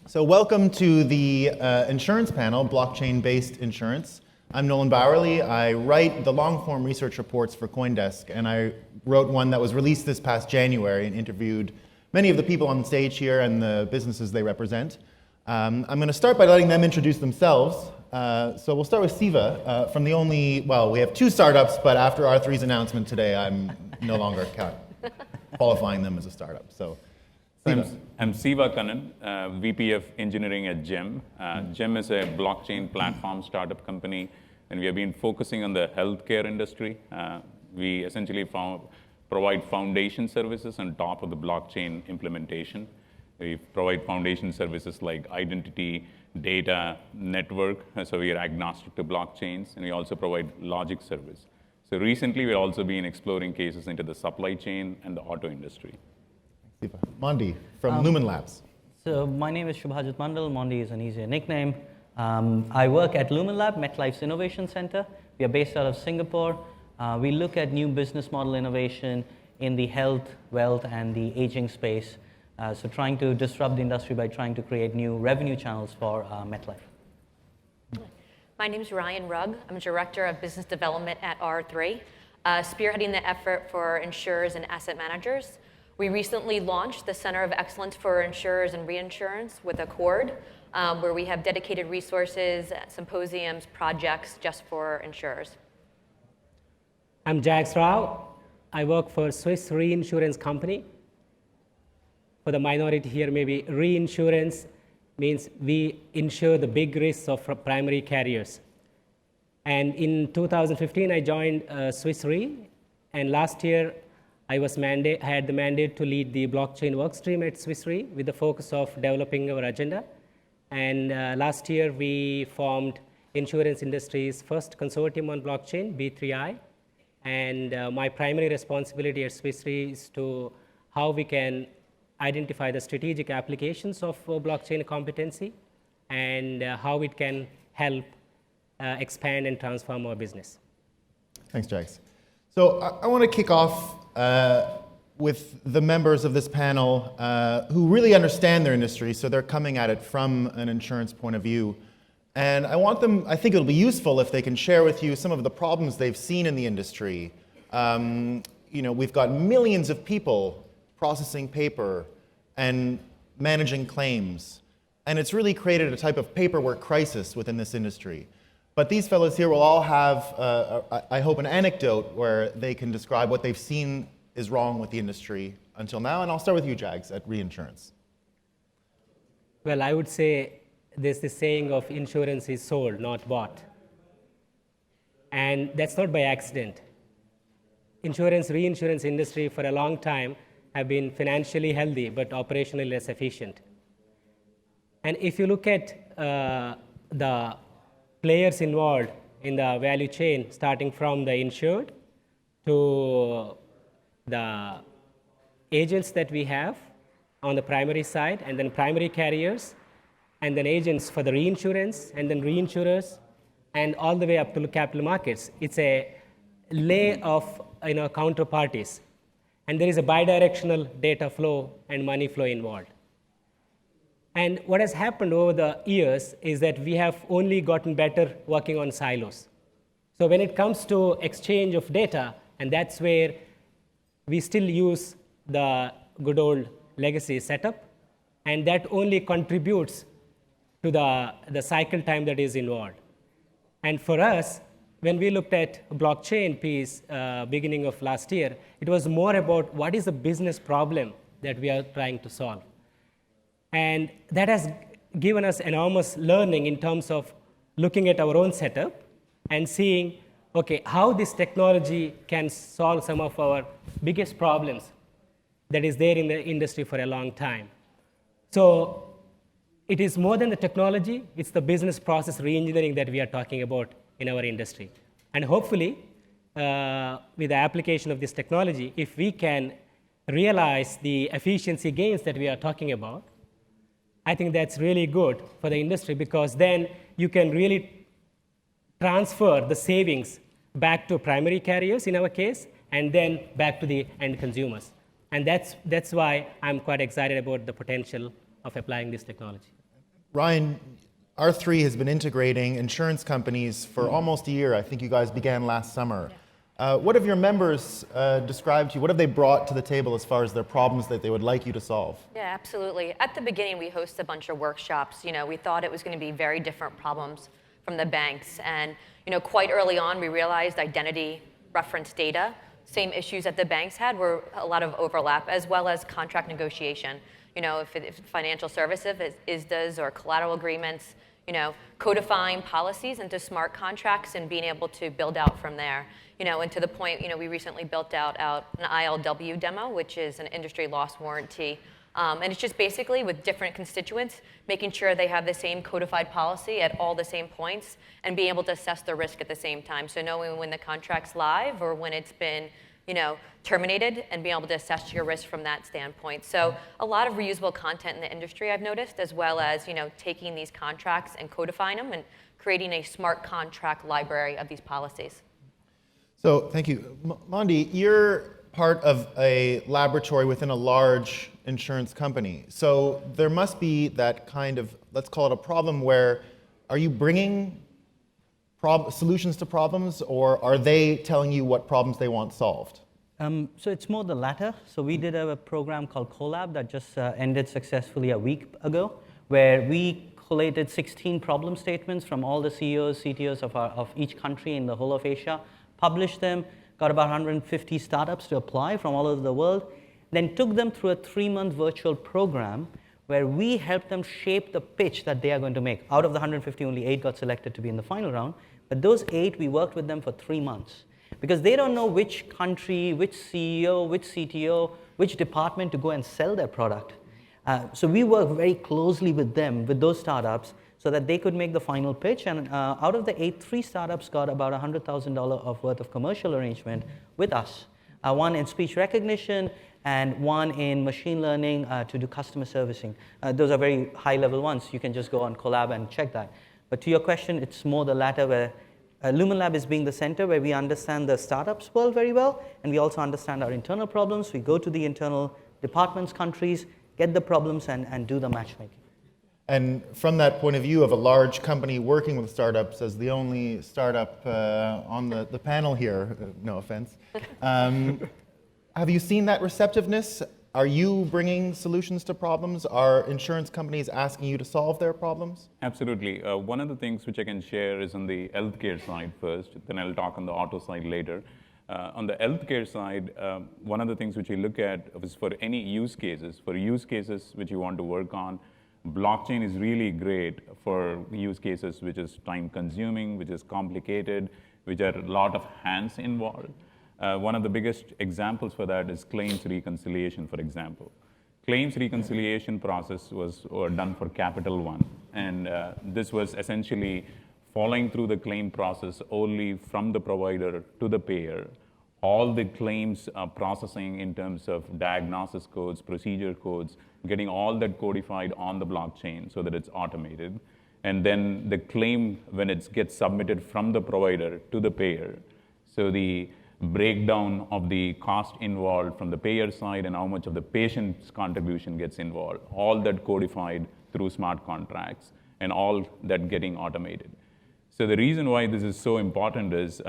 So welcome to the insurance panel, blockchain-based insurance. I'm Nolan Bowerly. I write the long-form research reports for CoinDesk, and I wrote one that was released this past January and interviewed many of the people on stage here and the businesses they represent. I'm going to start by letting them introduce themselves. So we'll start with Siva from the only, well, we have two startups, but after R3's announcement today, I'm no longer qualifying them as a startup. So. I'm Siva Kannan, VP of Engineering at GEM. GEM is a blockchain platform startup company, and we have been focusing on the healthcare industry. We essentially provide foundation services on top of the blockchain implementation. We provide foundation services like identity, data, network, so we are agnostic to blockchains, and we also provide logic service. So recently, we've also been exploring cases into the supply chain and the auto industry. Mondi from Lumen Labs. So my name is Shubhajit Mandal. Mondi is an easier nickname. I work at Lumen Lab, MetLife's innovation center. We are based out of Singapore. We look at new business model innovation in the health, wealth, and the aging space. So trying to disrupt the industry by trying to create new revenue channels for MetLife. My name is Ryan Rugg. I'm Director of Business Development at R3, spearheading the effort for insurers and asset managers. We recently launched the Center of Excellence for Insurers and Reinsurance with Accord, where we have dedicated resources, symposiums, projects just for insurers. I'm Jax Rao. I work for Swiss Reinsurance Company. For the minority here, maybe reinsurance means we insure the big risks of primary carriers. And in 2015, I joined Swiss Re, and last year, I had the mandate to lead the blockchain workstream at Swiss Re with the focus of developing our agenda. And last year, we formed insurance industry's first consortium on blockchain, B3I. And my primary responsibility at Swiss Re is to how we can identify the strategic applications of blockchain competency and how it can help expand and transform our business. Thanks, Jax. So I want to kick off with the members of this panel who really understand their industry, so they're coming at it from an insurance point of view. And I think it'll be useful if they can share with you some of the problems they've seen in the industry. We've got millions of people processing paper and managing claims, and it's really created a type of paperwork crisis within this industry. But these fellows here will all have, I hope, an anecdote where they can describe what they've seen is wrong with the industry until now. And I'll start with you, Jags, at reinsurance. Well, I would say there's this saying of insurance is sold, not bought. And that's not by accident. Reinsurance industry for a long time have been financially healthy, but operationally less efficient. And if you look at the players involved in the value chain, starting from the insured to the agents that we have on the primary side, and then primary carriers, and then agents for the reinsurance, and then reinsurers, and all the way up to the capital markets. It's a lay of counterparties, and there is a bidirectional data flow and money flow involved. And what has happened over the years is that we have only gotten better working on silos. So when it comes to exchange of data, and that's where we still use the good old legacy setup, and that only contributes to the cycle time that is involved. And for us, when we looked at blockchain piece beginning of last year, it was more about what is the business problem that we are trying to solve. And that has given us enormous learning in terms of looking at our own setup and seeing, okay, how this technology can solve some of our biggest problems that is there in the industry for a long time. So it is more than the technology, it's the business process reengineering that we are talking about in our industry. And hopefully, with the application of this technology, if we can realize the efficiency gains that we are talking about, I think that's really good for the industry, because then you can really transfer the savings back to primary carriers in our case, and then back to the end consumers. And that's why I'm quite excited about the potential of applying this technology. Ryan, R3 has been integrating insurance companies for almost a year. I think you guys began last summer. What have your members described to you? What have they brought to the table as far as their problems that they would like you to solve? Yeah, absolutely. At the beginning, we hosted a bunch of workshops. We thought it was going to be very different problems from the banks. And, quite early on, we realized identity reference data, same issues that the banks had were a lot of overlap, as well as contract negotiation. If financial services, ISDAs or collateral agreements, codifying policies into smart contracts and being able to build out from there. And to the point, we recently built out an ILW demo, which is an industry loss warranty. And it's just basically with different constituents, making sure they have the same codified policy at all the same points and being able to assess the risk at the same time. So knowing when the contract's live or when it's been terminated and being able to assess your risk from that standpoint. So a lot of reusable content in the industry I've noticed, as well as taking these contracts and codifying them and creating a smart contract library of these policies. So thank you. Mondi, you're part of a laboratory within a large insurance company. So there must be that kind of, let's call it a problem where, are you bringing solutions to problems, or are they telling you what problems they want solved? So it's more the latter. So we did a program called Collab that just ended successfully a week ago, where we collated 16 problem statements from all the CEOs, CTOs of each country in the whole of Asia, published them, got about 150 startups to apply from all over the world, then took them through a 3-month virtual program where we helped them shape the pitch that they are going to make. Out of the 150, only 8 got selected to be in the final round, but those 8, we worked with them for 3 months because they don't know which country, which CEO, which CTO, which department to go and sell their product. So we worked very closely with them, with those startups, so that they could make the final pitch. And out of the 8, 3 startups got about $100,000 of worth of commercial arrangement with us. One in speech recognition and one in machine learning to do customer servicing. Those are very high-level ones. You can just go on Collab and check that. But to your question, it's more the latter, where Lumen Lab is being the center where we understand the startups world very well, and we also understand our internal problems. We go to the internal departments, countries, get the problems, and do the matchmaking. And from that point of view of a large company working with startups, as the only startup on the panel here, no offense, have you seen that receptiveness? Are you bringing solutions to problems? Are insurance companies asking you to solve their problems? Absolutely. One of the things which I can share is on the healthcare side first, then I'll talk on the auto side later. On the healthcare side, one of the things which we look at is for any use cases, which you want to work on, blockchain is really great for use cases which is time consuming, which is complicated, which are a lot of hands involved. One of the biggest examples for that is claims reconciliation, for example. Claims reconciliation process was done for Capital One, and this was essentially following through the claim process only from the provider to the payer. All the claims processing in terms of diagnosis codes, procedure codes, getting all that codified on the blockchain so that it's automated. And then the claim, when it gets submitted from the provider to the payer, so the breakdown of the cost involved from the payer side and how much of the patient's contribution gets involved, all that codified through smart contracts and all that getting automated. So the reason why this is so important is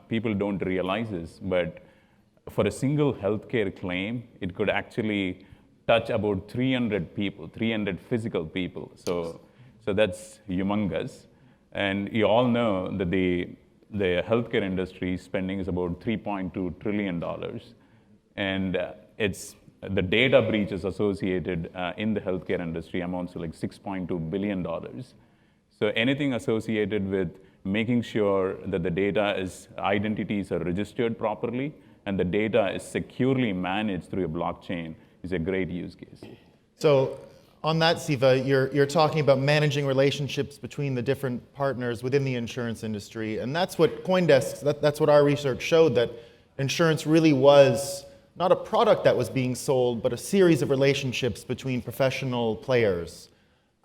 people don't realize this, but for a single healthcare claim, it could actually touch about 300 people, 300 physical people. So that's humongous. And you all know that the healthcare industry spending is about $3.2 trillion. And it's the data breaches associated in the healthcare industry amounts to like $6.2 billion. So anything associated with making sure that the identities are registered properly and the data is securely managed through a blockchain is a great use case. So on that, Siva, you're talking about managing relationships between the different partners within the insurance industry, and that's what CoinDesk, that's what our research showed, that insurance really was not a product that was being sold, but a series of relationships between professional players.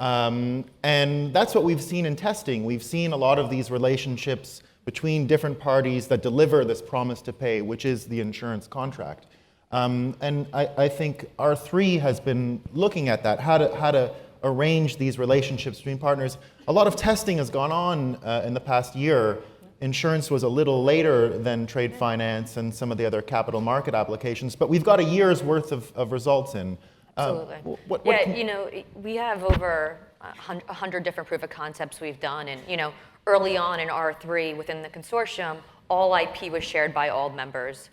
And that's what we've seen in testing. We've seen a lot of these relationships between different parties that deliver this promise to pay, which is the insurance contract. And I think R3 has been looking at that, how to arrange these relationships between partners. A lot of testing has gone on in the past year. Insurance was a little later than trade finance and some of the other capital market applications, but we've got a year's worth of results in. Absolutely. We have over 100 different proof of concepts we've done, and early on in R3 within the consortium, all IP was shared by all members.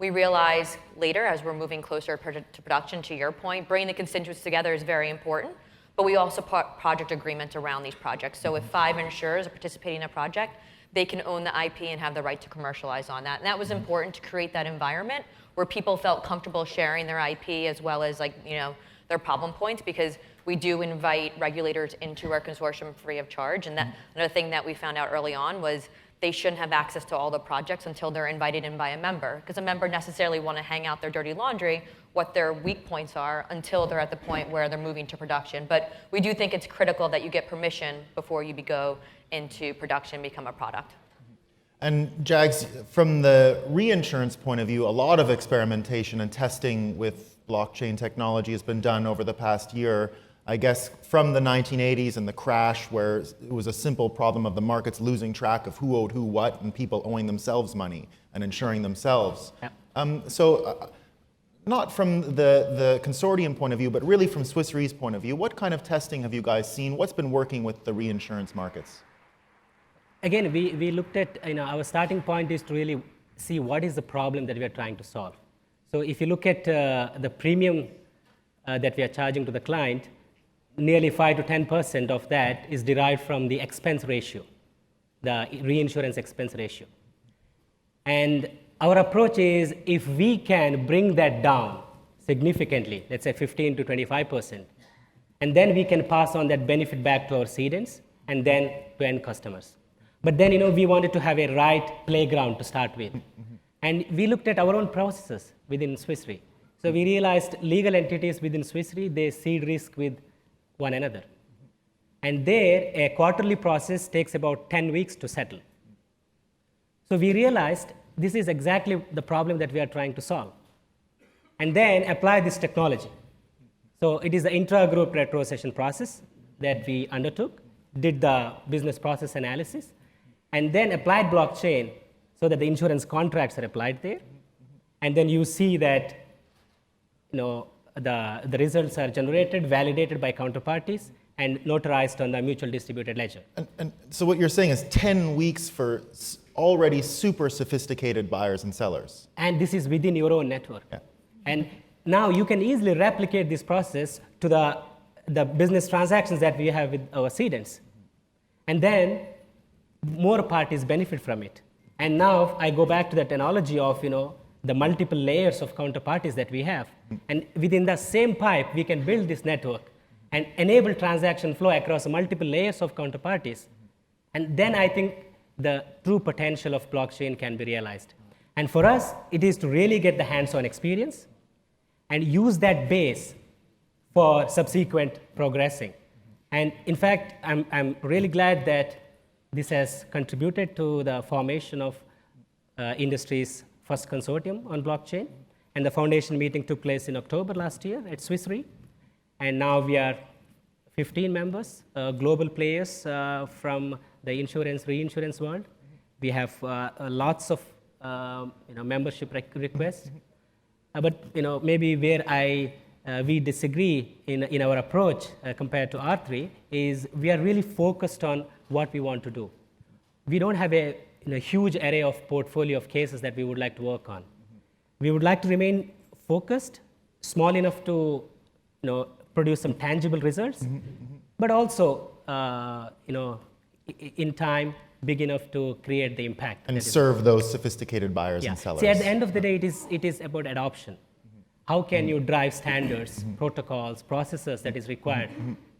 We realized later, as we're moving closer to production, to your point, bringing the constituents together is very important, but we also put project agreements around these projects. So if 5 insurers are participating in a project, they can own the IP and have the right to commercialize on that. And that was important to create that environment where people felt comfortable sharing their IP as well as their problem points, because we do invite regulators into our consortium free of charge. And another thing that we found out early on was they shouldn't have access to all the projects until they're invited in by a member, because a member necessarily want to hang out their dirty laundry, what their weak points are, until they're at the point where they're moving to production. But we do think it's critical that you get permission before you go into production and become a product. And Jags, from the reinsurance point of view, a lot of experimentation and testing with blockchain technology has been done over the past year. I guess from the 1980s and the crash, where it was a simple problem of the markets losing track of who owed who what and people owing themselves money and insuring themselves. Yep. Not from the consortium point of view, but really from Swiss Re's point of view, what kind of testing have you guys seen? What's been working with the reinsurance markets? Again, we looked at, our starting point is to really see what is the problem that we are trying to solve. So if you look at the premium that we are charging to the client, nearly 5 to 10% of that is derived from the expense ratio, the reinsurance expense ratio. And our approach is, if we can bring that down significantly, let's say 15 to 25%, and then we can pass on that benefit back to our cedents and then to end customers. But then, we wanted to have a right playground to start with. And we looked at our own processes within Swiss Re. So we realized legal entities within Swiss Re, they cede risk with one another. And there, a quarterly process takes about 10 weeks to settle. So we realized this is exactly the problem that we are trying to solve. And then apply this technology. So it is the intra-group retrocession process that we undertook, did the business process analysis, and then applied blockchain so that the insurance contracts are applied there. And then you see that the results are generated, validated by counterparties, and notarized on the mutual distributed ledger. And so what you're saying is 10 weeks for already super sophisticated buyers and sellers. And this is within your own network. Yeah. And now you can easily replicate this process to the business transactions that we have with our cedents. And then more parties benefit from it. And now I go back to that analogy of the multiple layers of counterparties that we have. And within the same pipe, we can build this network and enable transaction flow across multiple layers of counterparties. And then I think the true potential of blockchain can be realized. And for us, it is to really get the hands-on experience and use that base for subsequent progressing. And in fact, I'm really glad that this has contributed to the formation of industry's first consortium on blockchain. And the foundation meeting took place in October last year at Swiss Re. And now we are 15 members, global players from the insurance, reinsurance world. We have lots of membership requests. But maybe where we disagree in our approach compared to R3 is we are really focused on what we want to do. We don't have a huge array of portfolio of cases that we would like to work on. We would like to remain focused, small enough to produce some tangible results, but also in time big enough to create the impact. And serve those sophisticated buyers and sellers. See, at the end of the day, it is about adoption. How can you drive standards, protocols, processes that is required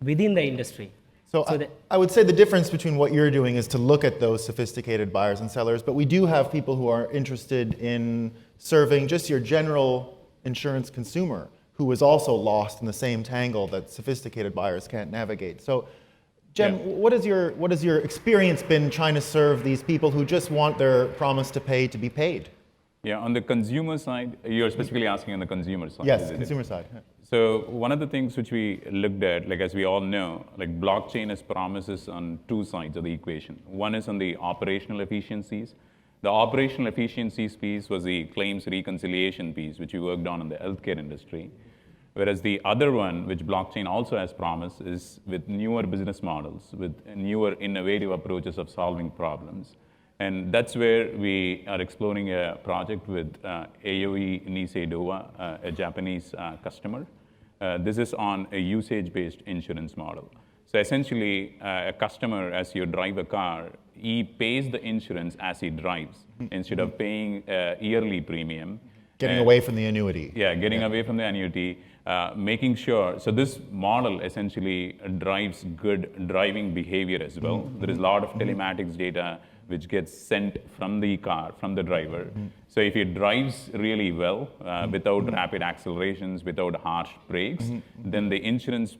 within the industry? So I would say the difference between what you're doing is to look at those sophisticated buyers and sellers, but we do have people who are interested in serving just your general insurance consumer who is also lost in the same tangle that sophisticated buyers can't navigate. So, Jem, what has your experience been trying to serve these people who just want their promise to pay to be paid? Yeah, on the consumer side, you're specifically asking on the consumer side. Yes, is it? consumer side. So one of the things which we looked at, like as we all know, like blockchain has promises on two sides of the equation. One is on the operational efficiencies. The operational efficiencies piece was the claims reconciliation piece, which we worked on in the healthcare industry. Whereas the other one, which blockchain also has promise, is with newer business models, with newer innovative approaches of solving problems. And that's where we are exploring a project with AOE Nisei Dowa, a Japanese customer. This is on a usage-based insurance model. So essentially, a customer, as you drive a car, he pays the insurance as he drives instead of paying a yearly premium. Getting away from the annuity. Yeah, getting away from the annuity, making sure. So this model essentially drives good driving behavior as well. There is a lot of telematics data which gets sent from the car, from the driver. So if he drives really well, without rapid accelerations, without harsh brakes, then the insurance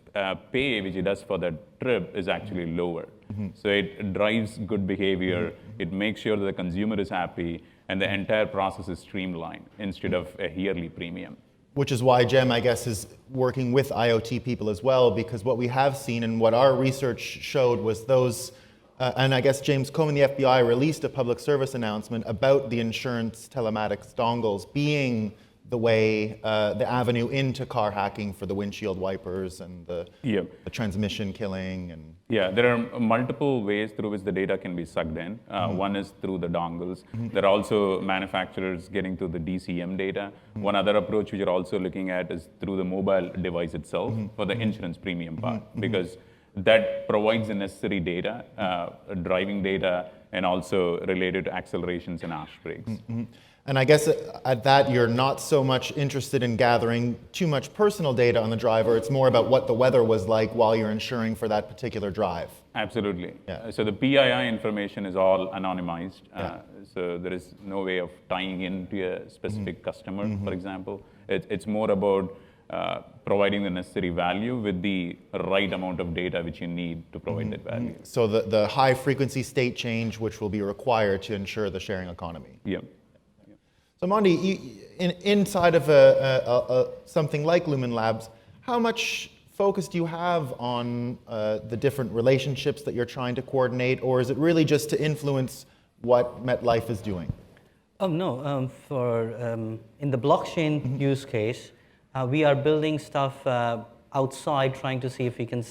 pay which he does for the trip is actually lower. So it drives good behavior, it makes sure that the consumer is happy, and the entire process is streamlined instead of a yearly premium. Which is why GEM, I guess, is working with IoT people as well, because what we have seen and what our research showed was those, and I guess James Comey, the FBI, released a public service announcement about the insurance telematics dongles being the way, the avenue into car hacking for the windshield wipers and the transmission killing. And yeah, there are multiple ways through which the data can be sucked in. One is through the dongles. There are also manufacturers getting to the DCM data. One other approach which you're also looking at is through the mobile device itself for the insurance premium part, because that provides the necessary data, driving data, and also related to accelerations and harsh brakes. And I guess at that, you're not so much interested in gathering too much personal data on the driver. It's more about what the weather was like while you're insuring for that particular drive. Absolutely. Yeah. So the PII information is all anonymized. So there is no way of tying into a specific customer, for example. It's more about providing the necessary value with the right amount of data which you need to provide that value. So the high frequency state change, which will be required to ensure the sharing economy. Yeah. So Mondi, inside of something like Lumen Labs, how much focus do you have on the different relationships that you're trying to coordinate, or is it really just to influence what MetLife is doing? Oh no, in the blockchain use case, we are building stuff outside, trying to see if we can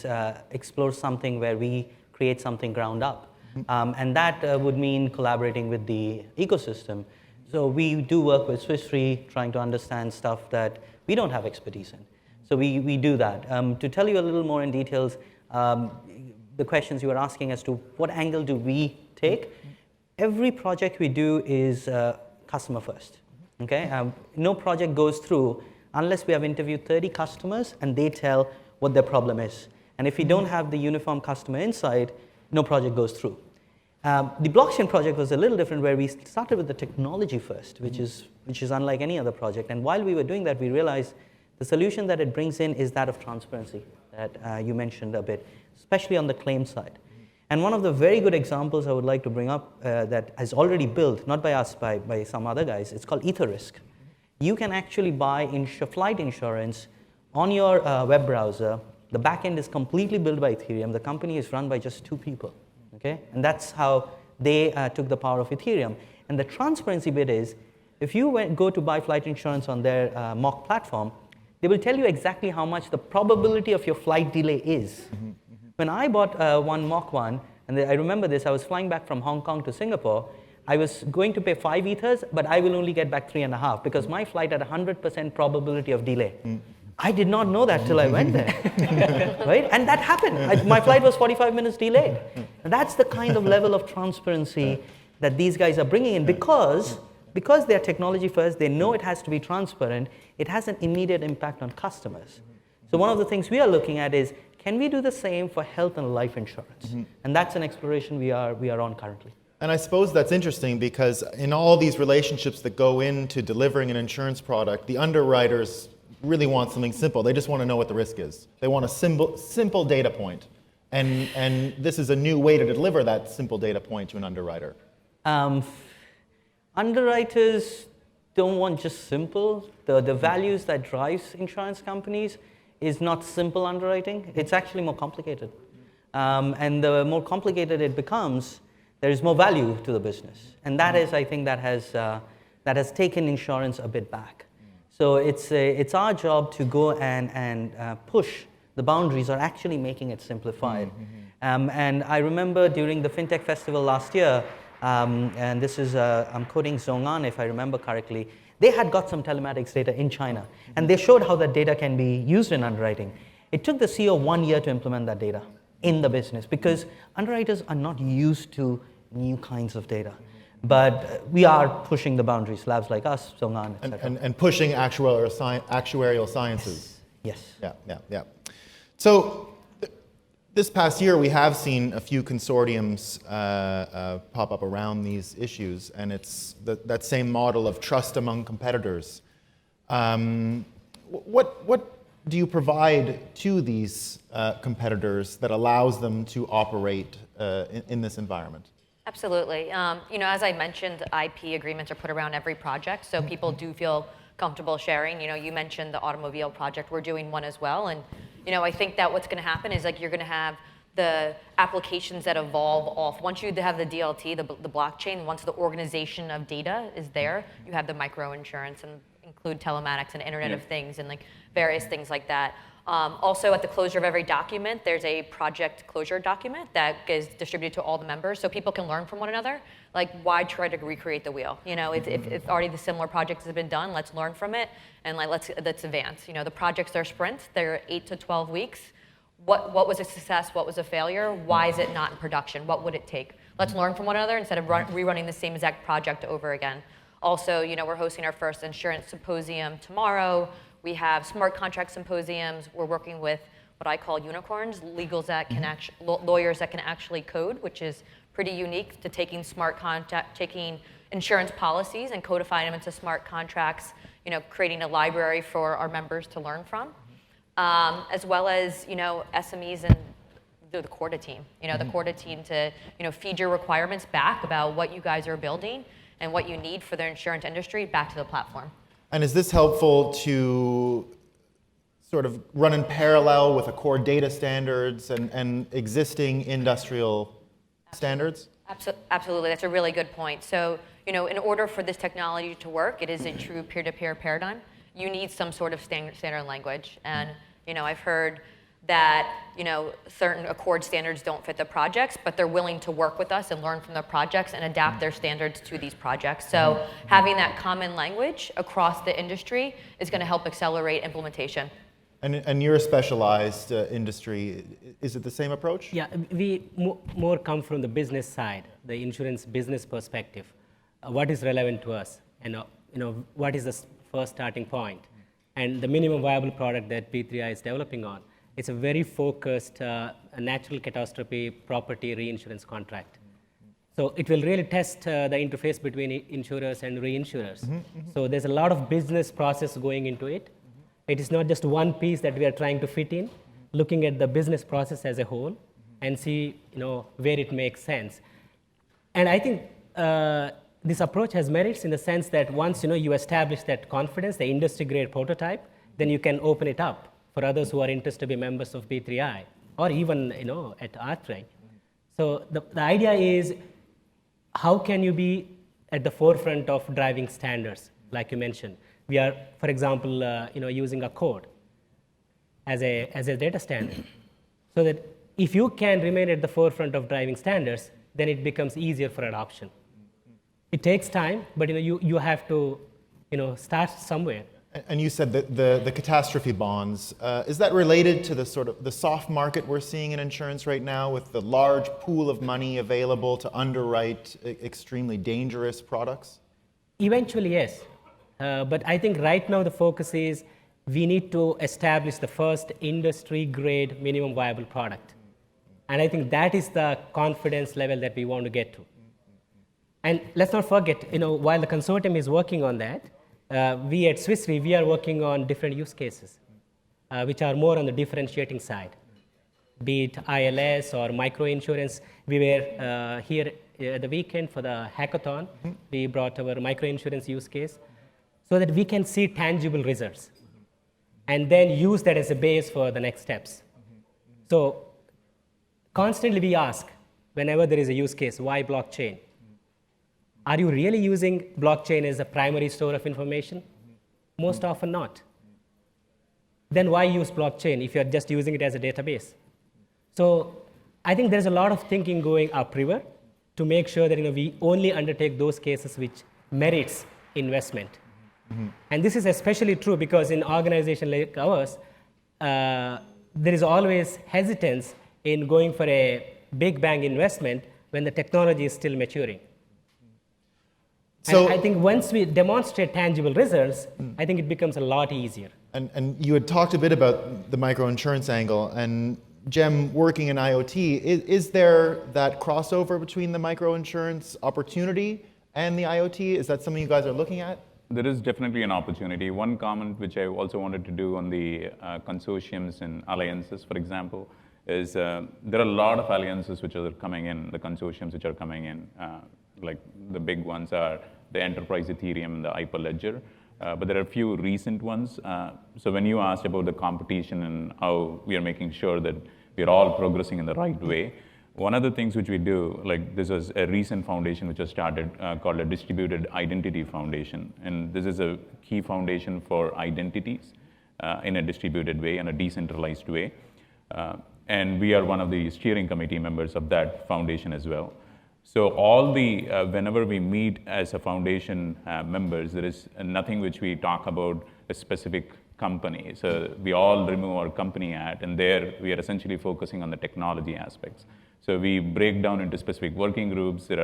explore something where we create something ground up. And that would mean collaborating with the ecosystem. So we do work with Swiss Re, trying to understand stuff that we don't have expertise in. So we do that. To tell you a little more in details, the questions you were asking as to what angle do we take, every project we do is customer first. Okay? No project goes through unless we have interviewed 30 customers and they tell what their problem is. And if we don't have the uniform customer insight, no project goes through. The blockchain project was a little different, where we started with the technology first, which is unlike any other project. And while we were doing that, we realized the solution that it brings in is that of transparency that you mentioned a bit, especially on the claim side. And one of the very good examples I would like to bring up that is already built, not by us, by some other guys, it's called EtherRisk. You can actually buy flight insurance on your web browser. The backend is completely built by Ethereum. The company is run by just 2 people. Okay? And that's how they took the power of Ethereum. And the transparency bit is, if you go to buy flight insurance on their mock platform, they will tell you exactly how much the probability of your flight delay is. When I bought one mock one, and I remember this, I was flying back from Hong Kong to Singapore, I was going to pay 5 ethers, but I will only get back 3.5 because my flight had 100% probability of delay. I did not know that till I went there, right? And that happened. My flight was 45 minutes delayed. And that's the kind of level of transparency that these guys are bringing in because they're technology first, they know it has to be transparent, it has an immediate impact on customers. So one of the things we are looking at is, can we do the same for health and life insurance? And that's an exploration we are on currently. And I suppose that's interesting because in all these relationships that go into delivering an insurance product, the underwriters really want something simple. They just want to know what the risk is. They want a simple data point. And this is a new way to deliver that simple data point to an underwriter. Underwriters don't want just simple. The values that drives insurance companies is not simple underwriting. It's actually more complicated. And the more complicated it becomes, there is more value to the business. And that is, I think, that has taken insurance a bit back. So it's our job to go and push the boundaries, or actually making it simplified. And I remember during the FinTech Festival last year, and this is, I'm quoting Zhong'an if I remember correctly, they had got some telematics data in China, and they showed how that data can be used in underwriting. It took the CEO 1 year to implement that data in the business, because underwriters are not used to new kinds of data. But we are pushing the boundaries, labs like us, Zhong'an, et cetera. And pushing actuarial sciences. Yes. Yeah. So this past year, we have seen a few consortiums pop up around these issues, and it's that same model of trust among competitors. What do you provide to these competitors that allows them to operate in this environment? Absolutely. As I mentioned, IP agreements are put around every project, so people do feel comfortable sharing. You mentioned the automobile project. We're doing one as well, and I think that what's going to happen is you're going to have the applications that evolve off. Once you have the DLT, the blockchain, once the organization of data is there, you have the micro insurance and include telematics and Internet of Things and various things like that. Also, at the closure of every document, there's a project closure document that is distributed to all the members, so people can learn from one another. Why try to recreate the wheel? If already the similar project has been done, let's learn from it and let's advance. The projects are sprints; they're 8 to 12 weeks. What was a success? What was a failure? Why is it not in production? What would it take? Let's learn from one another instead of rerunning the same exact project over again. Also, we're hosting our first insurance symposium tomorrow. We have smart contract symposiums. We're working with what I call unicorns, lawyers that can actually code, which is pretty unique to taking taking insurance policies and codifying them into smart contracts, creating a library for our members to learn from, as well as, SMEs and the Corda team. The Corda team to, feed your requirements back about what you guys are building and what you need for the insurance industry back to the platform. And is this helpful to sort of run in parallel with core data standards and existing industrial standards? Absolutely, that's a really good point. So, in order for this technology to work, it is a true peer-to-peer paradigm. You need some sort of standard language. And, I've heard that, certain Accord standards don't fit the projects, but they're willing to work with us and learn from the projects and adapt their standards to these projects. So having that common language across the industry is going to help accelerate implementation. And your specialized industry, is it the same approach? Yeah, we more come from the business side, the insurance business perspective. What is relevant to us, and what is the first starting point, and the minimum viable product that P3i is developing on. It's a very focused natural catastrophe property reinsurance contract. So it will really test the interface between insurers and reinsurers. So there's a lot of business process going into it. It is not just one piece that we are trying to fit in, looking at the business process as a whole and see where it makes sense. And I think this approach has merits in the sense that once you establish that confidence, the industry-grade prototype, then you can open it up for others who are interested to be members of P3i, or even at R3. So the idea is, how can you be at the forefront of driving standards, like you mentioned? We are, for example, using Accord as a data standard, so that if you can remain at the forefront of driving standards, then it becomes easier for adoption. It takes time, but you have to start somewhere. And you said that the catastrophe bonds, is that related to the sort of the soft market we're seeing in insurance right now, with the large pool of money available to underwrite extremely dangerous products? Eventually, yes. But I think right now the focus is we need to establish the first industry-grade minimum viable product. And I think that is the confidence level that we want to get to. And let's not forget, while the consortium is working on that, we at Swiss Re, we are working on different use cases, which are more on the differentiating side, be it ILS or microinsurance. We were here at the weekend for the hackathon. We brought our microinsurance use case. so that we can see tangible results and then use that as a base for the next steps. So constantly we ask, whenever there is a use case, why blockchain? Are you really using blockchain as a primary store of information? Most often not. Then why use blockchain if you're just using it as a database? So I think there's a lot of thinking going upriver to make sure that we only undertake those cases which merits investment. And this is especially true because in organizations like ours, there is always hesitance in going for a big bang investment when the technology is still maturing. So, and I think once we demonstrate tangible results, I think it becomes a lot easier. and you had talked a bit about the microinsurance angle, and Jem working in IoT, is there that crossover between the microinsurance opportunity and the IoT? Is that something you guys are looking at? There is definitely an opportunity. One comment which I also wanted to do on the consortiums and alliances, for example, is there are a lot of alliances which are coming in, the consortiums which are coming in. Like the big ones are the Enterprise Ethereum and the Hyperledger. But there are a few recent ones. So when you asked about the competition and how we are making sure that we're all progressing in the right way, one of the things which we do, like this was a recent foundation which was started called a Distributed Identity Foundation. And this is a key foundation for identities in a distributed way and a decentralized way. And we are one of the steering committee members of that foundation as well. So all the, whenever we meet as a foundation members, there is nothing which we talk about a specific company. So we all remove our company hat, and there we are essentially focusing on the technology aspects. So we break down into specific working groups. There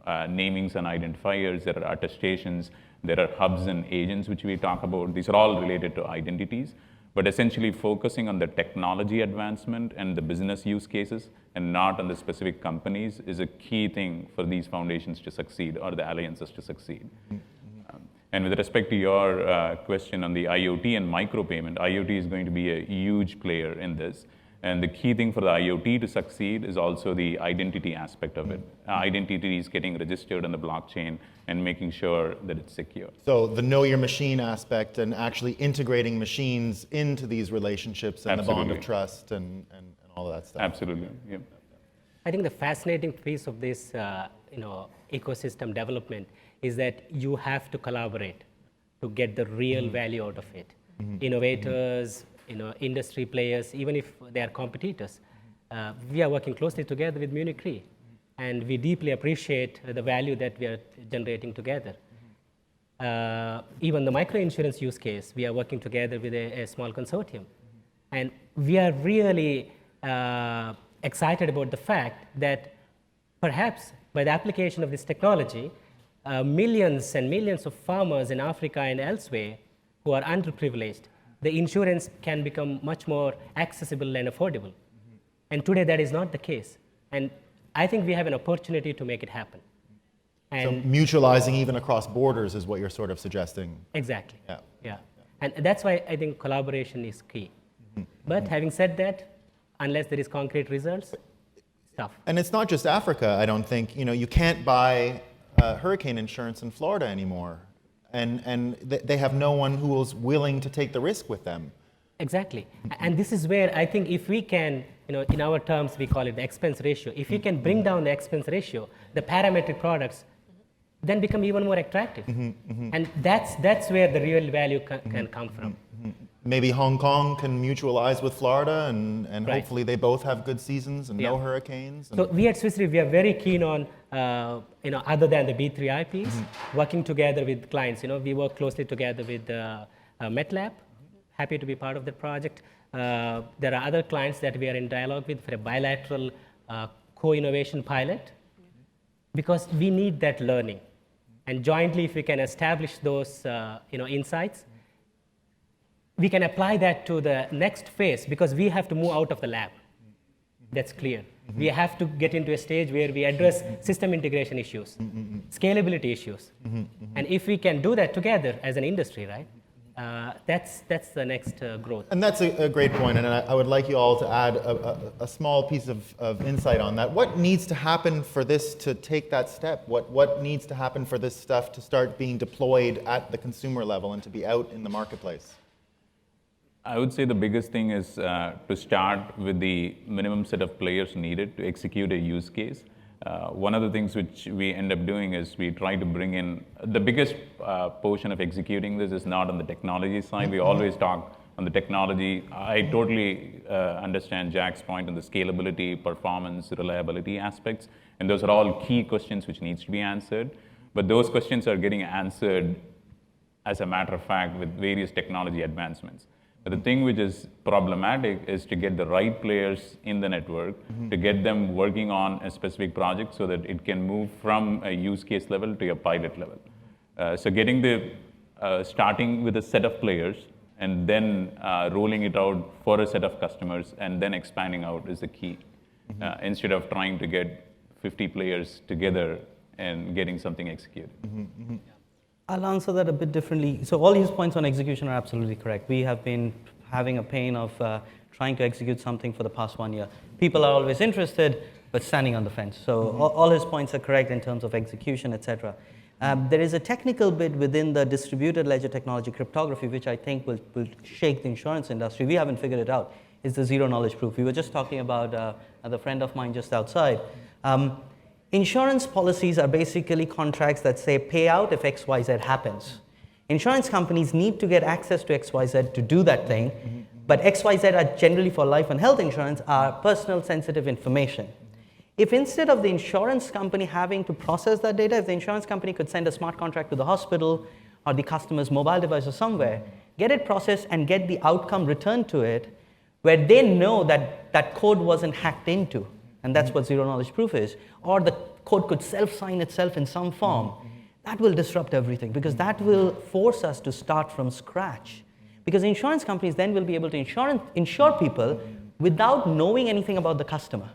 are namings and identifiers, there are attestations, there are hubs and agents which we talk about. These are all related to identities, but essentially focusing on the technology advancement and the business use cases and not on the specific companies is a key thing for these foundations to succeed or the alliances to succeed. And with respect to your question on the IoT and micropayment, IoT is going to be a huge player in this. And the key thing for the IoT to succeed is also the identity aspect of it. Identity is getting registered on the blockchain and making sure that it's secure. So the know your machine aspect and actually integrating machines into these relationships and the bond of trust and all of that stuff. Absolutely, yeah. I think the fascinating piece of this ecosystem development is that you have to collaborate to get the real value out of it. Innovators, industry players, even if they are competitors, we are working closely together with Munich Re, and we deeply appreciate the value that we are generating together. Even the microinsurance use case, we are working together with a small consortium. And we are really excited about the fact that perhaps by the application of this technology, millions and millions of farmers in Africa and elsewhere who are underprivileged, the insurance can become much more accessible and affordable. And today that is not the case. And I think we have an opportunity to make it happen. So And mutualizing even across borders is what you're sort of suggesting. exactly. Yeah. Yeah. And that's why I think collaboration is key. But having said that, unless there is concrete results, tough. And it's not just Africa, I don't think. You can't buy hurricane insurance in Florida anymore. And they have no one who is willing to take the risk with them. Exactly. And this is where I think if we can, in our terms, we call it the expense ratio. If you can bring down the expense ratio, the parametric products then become even more attractive. And that's where the real value can come from. Maybe Hong Kong can mutualize with Florida, and Right. hopefully they both have good seasons and no Yeah. hurricanes. So we at Swiss Re, we are very keen on, other than the B3 IPs, working together with clients. We work closely together with MetLab. Happy to be part of the project. There are other clients that we are in dialogue with for a bilateral co-innovation pilot, because we need that learning. And jointly, if we can establish those insights, we can apply that to the next phase, because we have to move out of the lab. That's clear. We have to get into a stage where we address system integration issues, scalability issues. And if we can do that together as an industry, right, That's the next growth. And that's a great point, and I would like you all to add a small piece of insight on that. What needs to happen for this to take that step? What needs to happen for this stuff to start being deployed at the consumer level and to be out in the marketplace? I would say the biggest thing is to start with the minimum set of players needed to execute a use case. One of the things which we end up doing is we try to bring in the biggest portion of executing this is not on the technology side. We always talk on the technology. I totally understand Jack's point on the scalability, performance, reliability aspects, and those are all key questions which needs to be answered. But those questions are getting answered, as a matter of fact, with various technology advancements. But the thing which is problematic is to get the right players in the network, to get them working on a specific project so that it can move from a use case level to a pilot level. So getting starting with a set of players and then rolling it out for a set of customers and then expanding out is the key. Instead of trying to get 50 players together and getting something executed. I'll answer that a bit differently. So all his points on execution are absolutely correct. We have been having a pain of trying to execute something for the past 1 year. People are always interested, but standing on the fence. So all his points are correct in terms of execution, etc. There is a technical bit within the distributed ledger technology, cryptography, which I think will shake the insurance industry. We haven't figured it out. It's the zero knowledge proof. We were just talking about the friend of mine just outside. Insurance policies are basically contracts that say pay out if XYZ happens. Insurance companies need to get access to XYZ to do that thing, but XYZ are generally for life and health insurance are personal sensitive information. If instead of the insurance company having to process that data, if the insurance company could send a smart contract to the hospital or the customer's mobile device or somewhere, get it processed and get the outcome returned to it, where they know that that code wasn't hacked into. And that's what zero knowledge proof is. Or the code could self-sign itself in some form. That will disrupt everything because that will force us to start from scratch. Because insurance companies then will be able to insure people without knowing anything about the customer.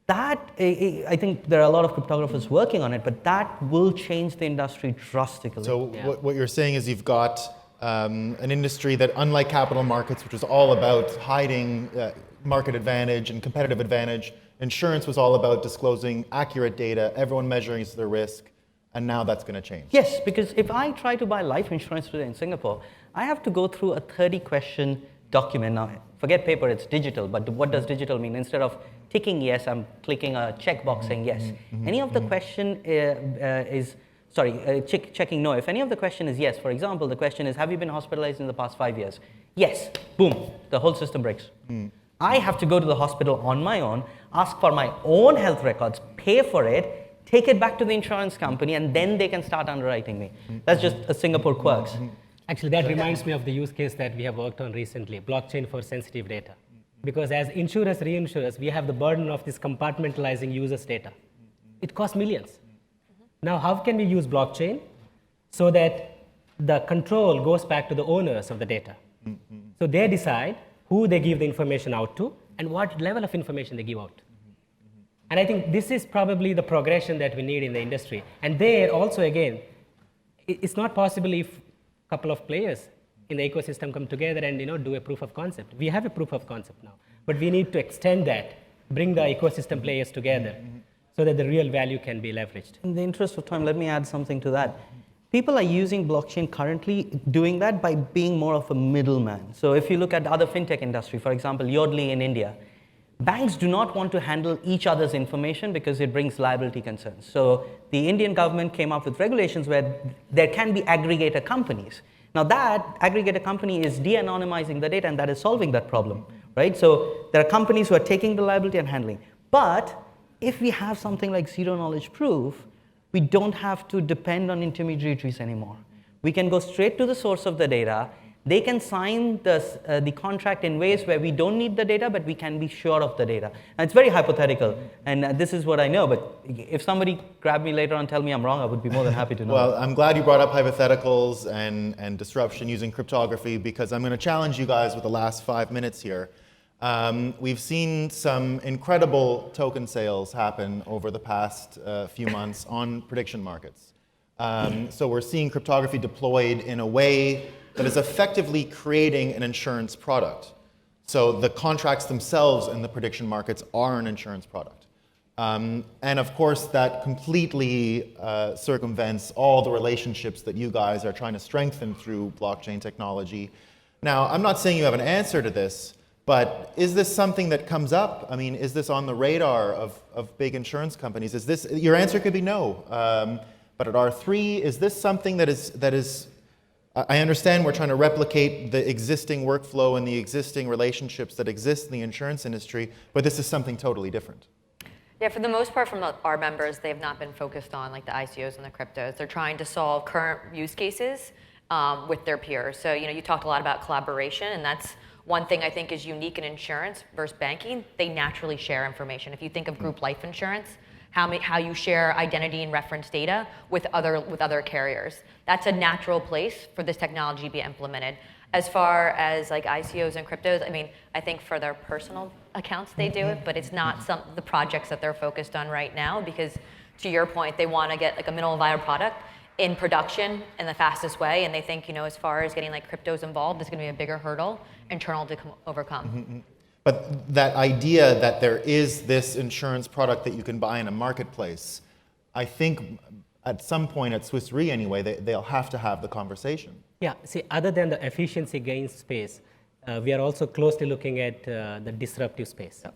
That, I think there are a lot of cryptographers working on it, but that will change the industry drastically. So what you're saying is you've got an industry that, unlike capital markets, which was all about hiding market advantage and competitive advantage, insurance was all about disclosing accurate data, everyone measuring their risk, and now that's going to change. Yes, because if I try to buy life insurance today in Singapore, I have to go through a 30-question document. Now, forget paper, it's digital, but what does digital mean? Instead of ticking yes, I'm clicking a checkbox saying yes. Any of the question checking no. If any of the question is yes, for example, the question is, have you been hospitalized in the past 5 years? Yes, boom, the whole system breaks. I have to go to the hospital on my own, ask for my own health records, pay for it, take it back to the insurance company, and then they can start underwriting me. That's just a Singapore quirks. Actually, that reminds me of the use case that we have worked on recently, blockchain for sensitive data. Because as insurers, reinsurers, we have the burden of this compartmentalizing users' data. It costs millions. Now, how can we use blockchain so that the control goes back to the owners of the data? So they decide who they give the information out to and what level of information they give out. And I think this is probably the progression that we need in the industry. And there also, again, it's not possible if a couple of players in the ecosystem come together and do a proof of concept. We have a proof of concept now, but we need to extend that, bring the ecosystem players together so that the real value can be leveraged. In the interest of time, let me add something to that. People are using blockchain currently doing that by being more of a middleman. So if you look at the other fintech industry, for example, Yodlee in India, banks do not want to handle each other's information because it brings liability concerns. So the Indian government came up with regulations where there can be aggregator companies. Now that aggregator company is de-anonymizing the data and that is solving that problem, right? So there are companies who are taking the liability and handling. But if we have something like zero knowledge proof, we don't have to depend on intermediaries anymore. We can go straight to the source of the data. They can sign the contract in ways where we don't need the data, but we can be sure of the data. And it's very hypothetical, and this is what I know, but if somebody grabbed me later on and tell me I'm wrong, I would be more than happy to know. Well, I'm glad you brought up hypotheticals and disruption using cryptography, because I'm going to challenge you guys with the last 5 minutes here. We've seen some incredible token sales happen over the past few months on prediction markets. So we're seeing cryptography deployed in a way that is effectively creating an insurance product. So the contracts themselves in the prediction markets are an insurance product. And of course, that completely circumvents all the relationships that you guys are trying to strengthen through blockchain technology. Now, I'm not saying you have an answer to this, but is this something that comes up? I mean, is this on the radar of big insurance companies? Is this, your answer could be no. But at R3, is this something that is, I understand we're trying to replicate the existing workflow and the existing relationships that exist in the insurance industry, but this is something totally different. Yeah, for the most part from our members, they've not been focused on like the ICOs and the cryptos. They're trying to solve current use cases with their peers. So, you talked a lot about collaboration, and that's one thing I think is unique in insurance versus banking. They naturally share information. If you think of group life insurance, how you share identity and reference data with other carriers. That's a natural place for this technology to be implemented. As far as like ICOs and cryptos, I mean, I think for their personal accounts they do it, but it's not the projects that they're focused on right now, because to your point, they want to get like a minimal viable product in production in the fastest way, and they think, as far as getting like cryptos involved is going to be a bigger hurdle internal to overcome. But that idea that there is this insurance product that you can buy in a marketplace, I think at some point at Swiss Re anyway, they'll have to have the conversation. Yeah, see, other than the efficiency gain space, we are also closely looking at the disruptive space. Yeah.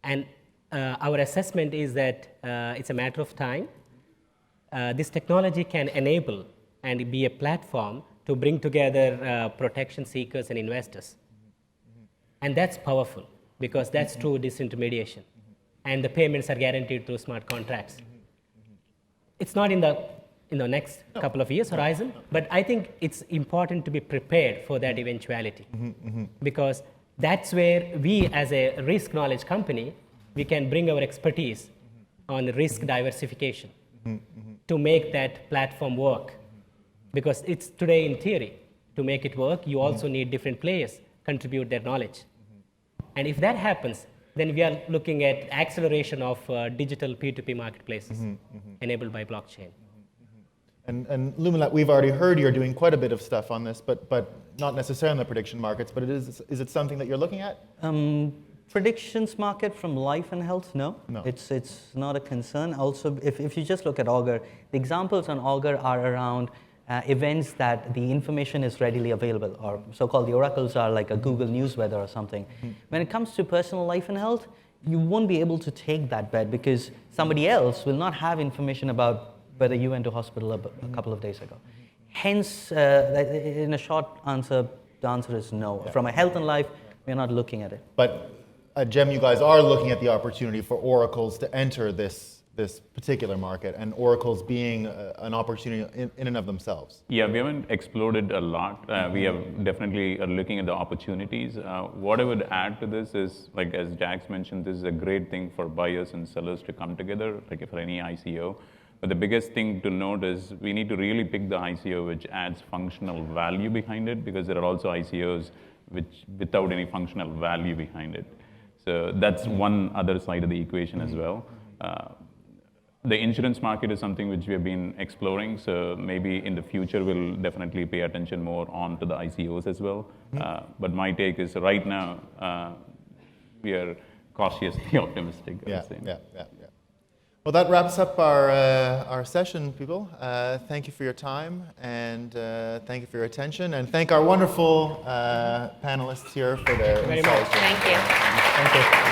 And our assessment is that it's a matter of time. This technology can enable and be a platform to bring together protection seekers and investors. And that's powerful, because that's true disintermediation. And the payments are guaranteed through smart contracts. It's not in the next couple of years horizon, but I think it's important to be prepared for that eventuality. Because that's where we, as a risk knowledge company, we can bring our expertise on risk diversification to make that platform work. Because it's today in theory. To make it work, you also need different players contribute their knowledge. And if that happens, then we are looking at acceleration of digital P2P marketplaces enabled by blockchain. And Luminlab, we've already heard you're doing quite a bit of stuff on this, but not necessarily on the prediction markets, but is it something that you're looking at? Predictions market from life and health, no. It's not a concern. Also, if you just look at Augur, the examples on Augur are around events that the information is readily available, or so-called the oracles are like a Google News weather or something. When it comes to personal life and health, you won't be able to take that bet because somebody else will not have information about whether you went to hospital a couple of days ago. Hence, in a short answer, the answer is no. From a health and life, we're not looking at it. But at GEM, you guys are looking at the opportunity for oracles to enter this particular market, and oracles being an opportunity in and of themselves. Yeah, we haven't explored it a lot. We have definitely are looking at the opportunities. What I would add to this is, like as Jax mentioned, this is a great thing for buyers and sellers to come together, like for any ICO. But the biggest thing to note is we need to really pick the ICO which adds functional value behind it, because there are also ICOs which without any functional value behind it. So that's one other side of the equation as well. The insurance market is something which we have been exploring, so maybe in the future we'll definitely pay attention more on to the ICOs as well. But my take is right now we are cautiously optimistic. Yeah. Well, that wraps up our session, people. Thank you for your time, and thank you for your attention, and thank our wonderful panelists here for their insights. Thank you. Thank you.